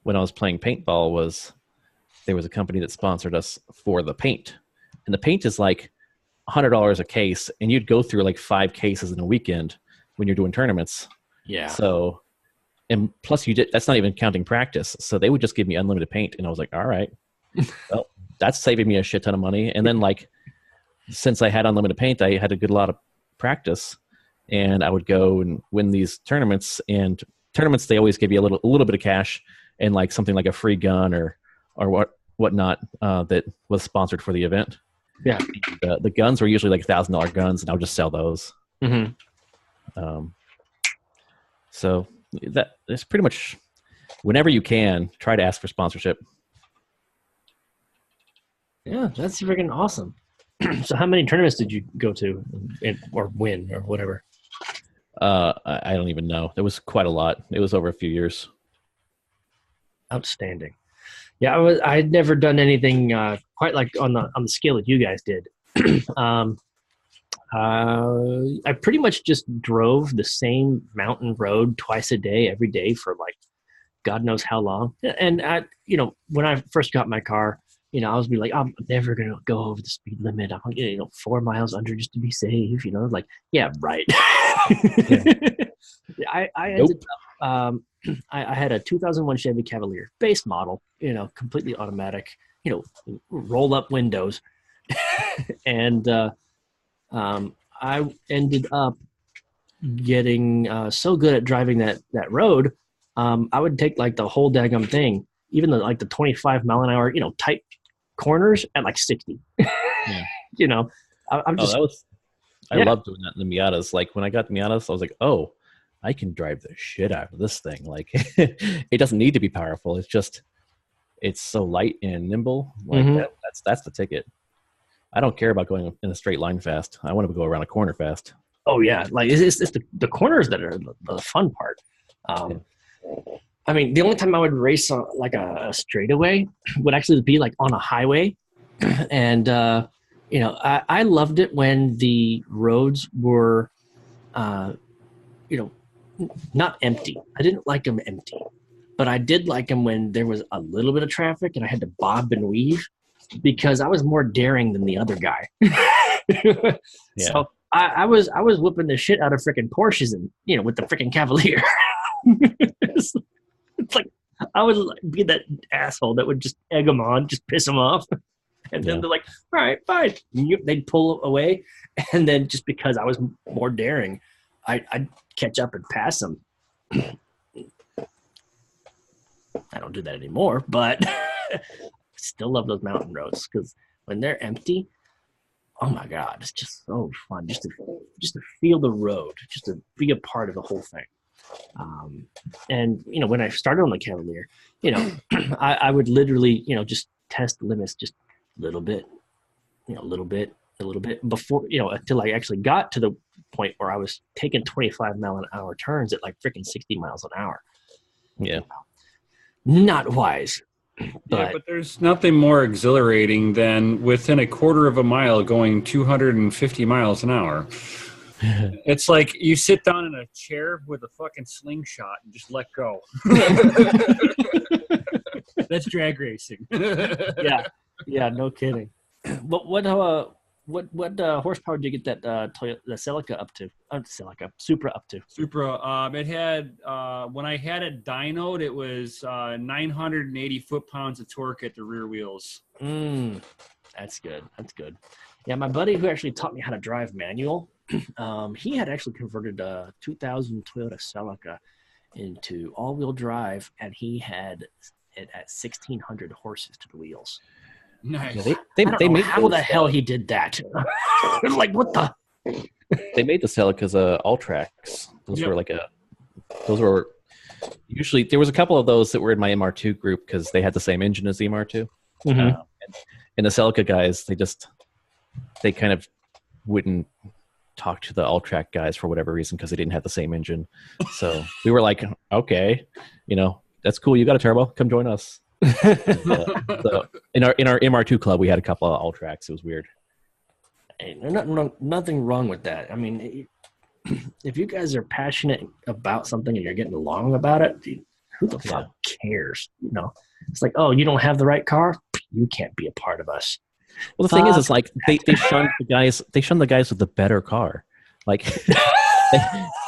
when I was playing paintball was there was a company that sponsored us for the paint. And the paint is like $100 a case, and you'd go through like 5 cases in a weekend when you're doing tournaments. Yeah. So, and plus that's not even counting practice. So they would just give me unlimited paint. And I was like, all right, well, that's saving me a shit ton of money. And then, like, since I had unlimited paint, I had a good lot of practice, and I would go and win these tournaments. And tournaments, they always give you a little bit of cash and like something like a free gun or whatnot that was sponsored for the event. Yeah. The guns were usually like $1,000 guns, and I would just sell those. Mm-hmm. So that is pretty much, whenever you can, try to ask for sponsorship. Yeah, that's freaking awesome. So how many tournaments did you go to or win or whatever? I don't even know. There was quite a lot. It was over a few years. Outstanding. Yeah, I'd never done anything quite like on the scale that you guys did. I pretty much just drove the same mountain road twice a day, every day for like God knows how long. And when I first got my car, I was like, I'm never gonna go over the speed limit. I'm 4 miles under just to be safe. Like, yeah, right. Yeah. I ended up. I had a 2001 Chevy Cavalier base model, completely automatic, roll up windows, and I ended up getting so good at driving that road. I would take like the whole daggum thing, even the 25 mile an hour, tight corners at like 60. Yeah. I'm just. I love doing that in the Miatas. Like, when I got the Miatas, I was like, oh, I can drive the shit out of this thing. Like, it doesn't need to be powerful. It's so light and nimble. Like, mm-hmm. That's the ticket. I don't care about going in a straight line fast. I want to go around a corner fast. Oh yeah, like it's the corners that are the fun part. I mean, the only time I would race on like a straightaway would actually be like on a highway, and I loved it when the roads were, not empty. I didn't like them empty, but I did like them when there was a little bit of traffic and I had to bob and weave, because I was more daring than the other guy. Yeah. So I was whipping the shit out of freaking Porsches and with the freaking Cavalier. It's like I would be that asshole that would just egg them on, just piss them off, and then they're like, "All right, fine." They'd pull away, and then just because I was more daring, I'd catch up and pass them. I don't do that anymore, but. Still love those mountain roads, because when they're empty, oh my God, it's just so fun just to feel the road, just to be a part of the whole thing. And when I started on the Cavalier, I would literally just test limits just a little bit, a little bit before until I actually got to the point where I was taking 25-mile-an-hour turns at like freaking 60 miles an hour. Yeah, not wise. But there's nothing more exhilarating than within a quarter of a mile going 250 miles an hour. It's like you sit down in a chair with a fucking slingshot and just let go. That's drag racing. Yeah, no kidding. But what horsepower did you get that the Celica up to? Supra up to? Supra. It had when I had it dynoed, it was 980 foot-pounds of torque at the rear wheels. That's good. Yeah, my buddy who actually taught me how to drive manual, he had actually converted a 2000 Toyota Celica into all-wheel drive, and he had it at 1,600 horses to the wheels. Nice. Yeah, they made how the hell he did that. Like, what the? They made the Celicas all-tracks. Those were usually, there was a couple of those that were in my MR2 group because they had the same engine as the MR2. Mm-hmm. And the Celica guys, they kind of wouldn't talk to the all-track guys for whatever reason because they didn't have the same engine. So we were like, okay, that's cool. You got a turbo. Come join us. So in our MR2 club, we had a couple of all tracks. It was weird. Hey, nothing wrong with that. I mean, if you guys are passionate about something and you're getting along about it, who the fuck cares? It's like, oh, you don't have the right car, you can't be a part of us. Well, the thing is, it's like they shunned the guys. They shunned the guys with the better car. Like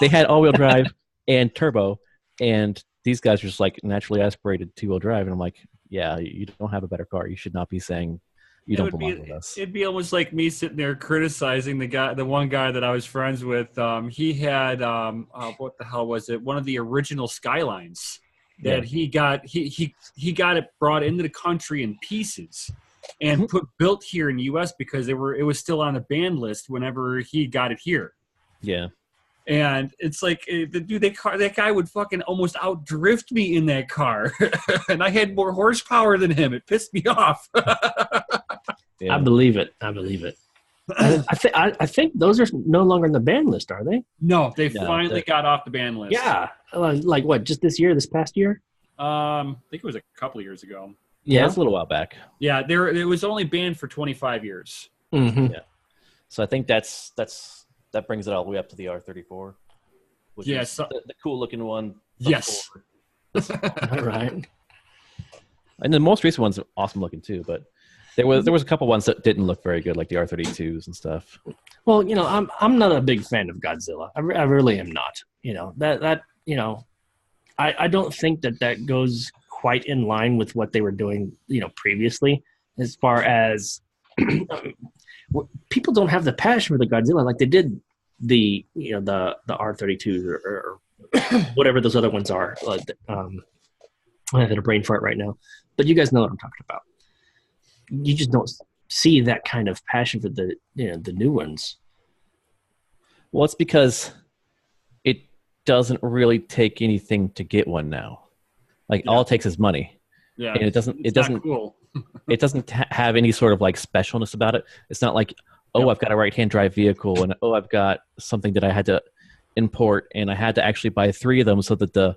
they had all-wheel drive and turbo, and these guys are just like naturally aspirated two-wheel drive, and I'm like, yeah, you don't have a better car. You should not be saying you don't belong with us. It'd be almost like me sitting there criticizing the one guy that I was friends with. He had what the hell was it? One of the original Skylines that he got it brought into the country in pieces and built here in the U.S. because it was still on the ban list whenever he got it here. Yeah. And it's like, that guy would fucking almost outdrift me in that car. And I had more horsepower than him. It pissed me off. Yeah. I believe it. I think those are no longer in the ban list, are they? No, they finally got off the ban list. Yeah. Like what, just this past year? I think it was a couple of years ago. Yeah, it's a little while back. Yeah, it was only banned for 25 years. Mm-hmm. Yeah. So I think that brings it all the way up to the R34, which is the cool-looking one. Yes. All right. And the most recent one's awesome-looking too, but there was a couple ones that didn't look very good, like the R32s and stuff. Well, I'm not a big fan of Godzilla. I really am not. I don't think that goes quite in line with what they were doing, previously, as far as people don't have the passion for the Godzilla like they did the R32s or whatever those other ones are. I'm having a brain fart right now, but you guys know what I'm talking about. You just don't see that kind of passion for the new ones. Well, it's because it doesn't really take anything to get one now. Like all it takes is money. Yeah, and it doesn't cool. It doesn't have any sort of like specialness about it. It's not like, I've got a right-hand drive vehicle, and I've got something that I had to import, and I had to actually buy 3 of them so that the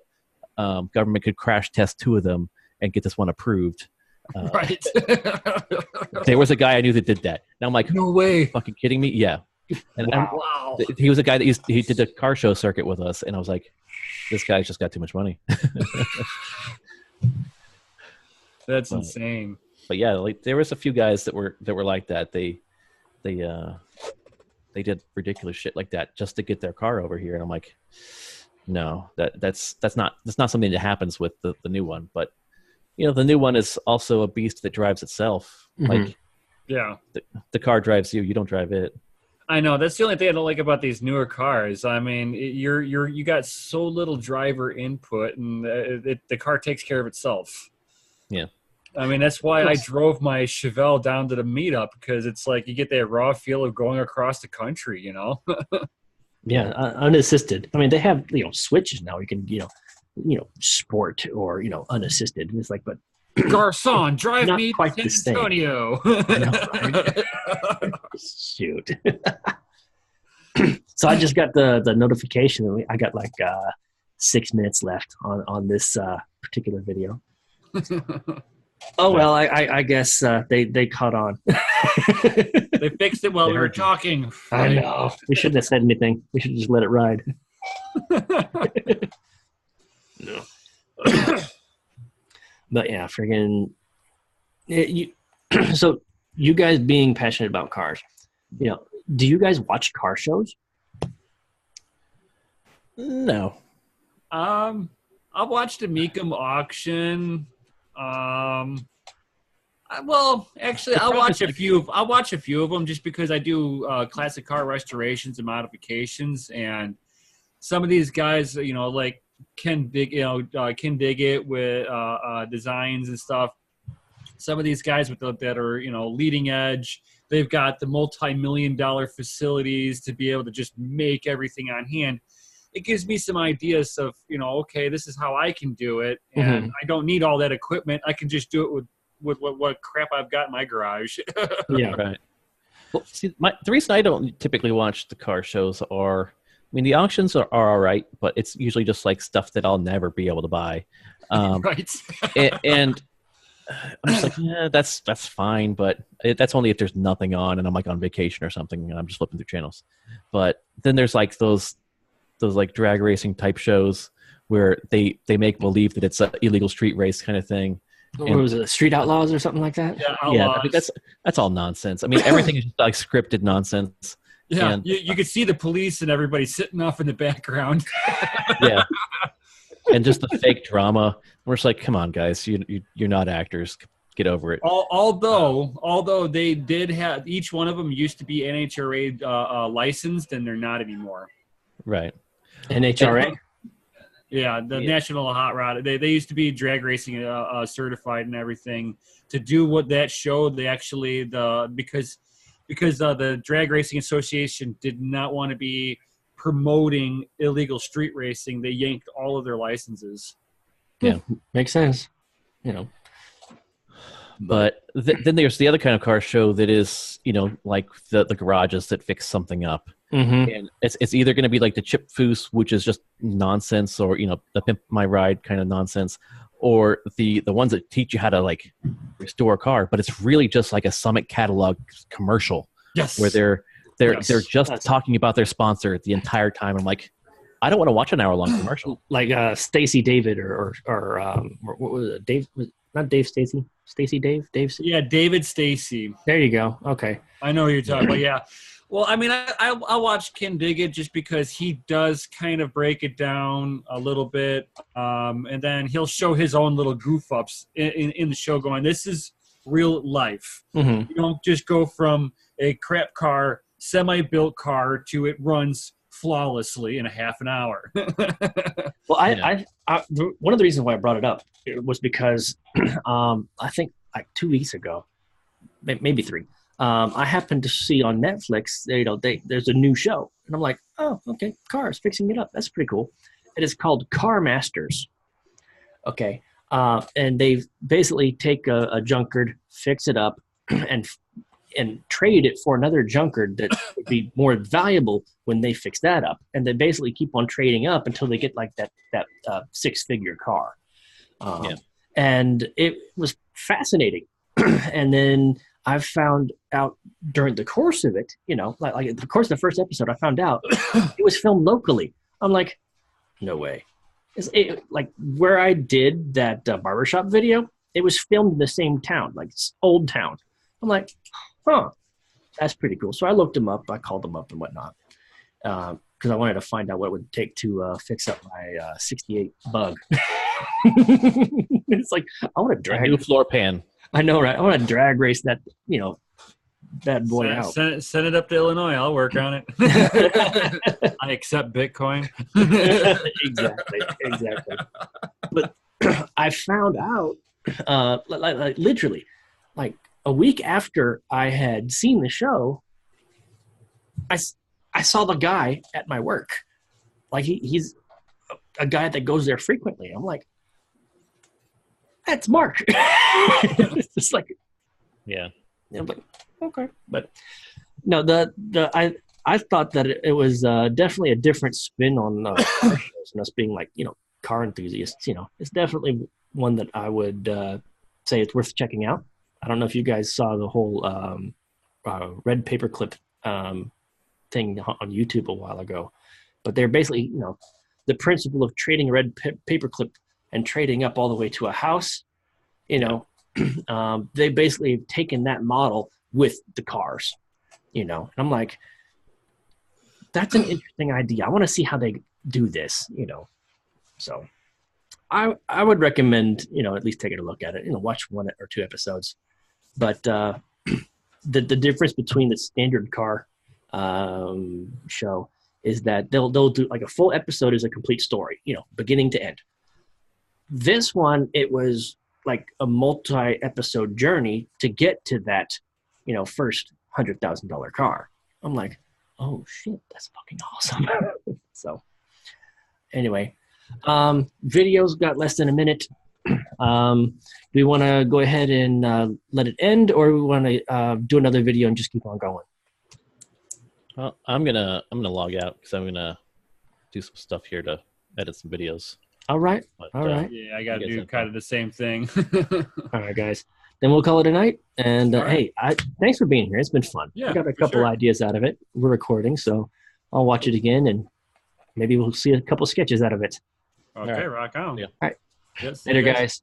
government could crash test 2 of them and get this one approved. Right. There was a guy I knew that did that. Now I'm like, no way. Fucking kidding me? Yeah. And wow. He was a guy that he did the car show circuit with us, and I was like, this guy's just got too much money. That's insane. But yeah, like there was a few guys that were like that. They did ridiculous shit like that just to get their car over here, and I'm like, no, that's not something that happens with the new one. But the new one is also a beast that drives itself. Mm-hmm. Like, yeah, the car drives you don't drive it. I know, that's the only thing I don't like about these newer cars. I mean, you got so little driver input, and the car takes care of itself. Yeah. I mean, that's why I drove my Chevelle down to the meetup, because it's like you get that raw feel of going across the country, you know? Yeah, unassisted. I mean, they have, switches now. You can, sport or, unassisted. And it's like, but Garcon, drive not me quite to the San same. Antonio. I know, right? Shoot. So I just got the notification. I got like 6 minutes left on this particular video. Oh well, I guess they caught on. They fixed it while we were talking. I know. We shouldn't have said anything. We should just let it ride. No. But yeah, friggin' so you guys being passionate about cars, do you guys watch car shows? No. I watched the Mecum auction. Well, actually, I'll watch a few of them just because I do classic car restorations and modifications, and some of these guys, like Ken Diggett with designs and stuff. Some of these guys that are leading edge. They've got the multi-million-dollar facilities to be able to just make everything on hand. It gives me some ideas of, okay, this is how I can do it, and I don't need all that equipment. I can just do it with what crap I've got in my garage. Yeah, right. Well, see, the reason I don't typically watch the car shows the auctions are all right, but it's usually just like stuff that I'll never be able to buy. Right. and I'm just like, yeah, that's fine, but that's only if there's nothing on and I'm like on vacation or something and I'm just flipping through channels. But then there's like those like drag racing type shows where they make believe that it's an illegal street race kind of thing. What was it, Street Outlaws or something like that? Yeah, I mean, that's all nonsense. I mean, everything is just like scripted nonsense. Yeah, and, you could see the police and everybody sitting off in the background. Yeah, and just the fake drama. We're just like, come on, guys, you're not actors. Get over it. Although they did have, each one of them used to be NHRA licensed, and they're not anymore. Right. NHRA. Yeah, the National Hot Rod. They used to be drag racing certified and everything. To do what that showed, they actually because the Drag Racing Association did not want to be promoting illegal street racing, they yanked all of their licenses. Yeah, makes sense. But then there's the other kind of car show that is, like the garages that fix something up. And it's either going to be like the Chip Foose, which is just nonsense, or the Pimp My Ride kind of nonsense, or the ones that teach you how to like restore a car, but it's really just like a Summit catalog commercial. Yes. Where they're just talking about their sponsor the entire time. I'm like, I don't want to watch an hour-long commercial. Like Stacy David or what was it? Dave? Not Dave Stacy. Stacy Dave? Dave? Yeah, David Stacy. There you go. Okay. I know who you're talking about. Yeah. Well, I mean, I watch Ken Diggett just because he does kind of break it down a little bit, and then he'll show his own little goof ups in the show. Going, this is real life. You don't just go from a crap car, semi-built car, to it runs flawlessly in a half an hour. Well, I one of the reasons why I brought it up was because I think like 2 weeks ago, maybe 3. I happened to see on Netflix, there's a new show, and I'm like, oh, okay, cars, fixing it up. That's pretty cool. It is called Car Masters. Okay, and they basically take a junkard, fix it up, and trade it for another junkard that would be more valuable when they fix that up. And they basically keep on trading up until they get like that 6-figure car. And it was fascinating. And then I found out during the course of it, like the course of the first episode, I found out it was filmed locally. I'm like, no way. Like where I did that barbershop video, it was filmed in the same town, like Old Town. I'm like, huh, that's pretty cool. So I looked them up. I called them up and whatnot because I wanted to find out what it would take to fix up my 68 Bug. It's like, I want to drag a new floor pan. I know, right? I want to drag race that, bad boy out. Send it up to Illinois. I'll work on it. I accept Bitcoin. Exactly. But I found out like literally, like a week after I had seen the show, I saw the guy at my work. Like he's a guy that goes there frequently. I'm like, that's Mark. It's just like, yeah. I'm like, okay, but no, I thought that it was definitely a different spin on car shows and us being like, car enthusiasts. It's definitely one that I would say it's worth checking out. I don't know if you guys saw the whole red paperclip thing on YouTube a while ago, but they're basically, the principle of trading a red paperclip and trading up all the way to a house. They basically have taken that model with the cars. And I'm like, that's an interesting idea. I want to see how they do this. So I would recommend, at least taking a look at it. Watch 1 or 2 episodes. But the difference between the standard car show is that they'll do like a full episode is a complete story, beginning to end. This one, it was like a multi-episode journey to get to that, first $100,000 car. I'm like, oh shit, that's fucking awesome. So anyway, video's got less than a minute. Do we want to go ahead and let it end, or we want to do another video and just keep on going? Well, I'm gonna log out because I'm gonna do some stuff here to edit some videos. All right. All right. Yeah, I got to do kind of the same thing. All right, guys. Then we'll call it a night. And hey, thanks for being here. It's been fun. Yeah, I got a couple ideas out of it. We're recording, so I'll watch it again, and maybe we'll see a couple sketches out of it. Okay, rock on. Yeah. All right. Yes, later, guys.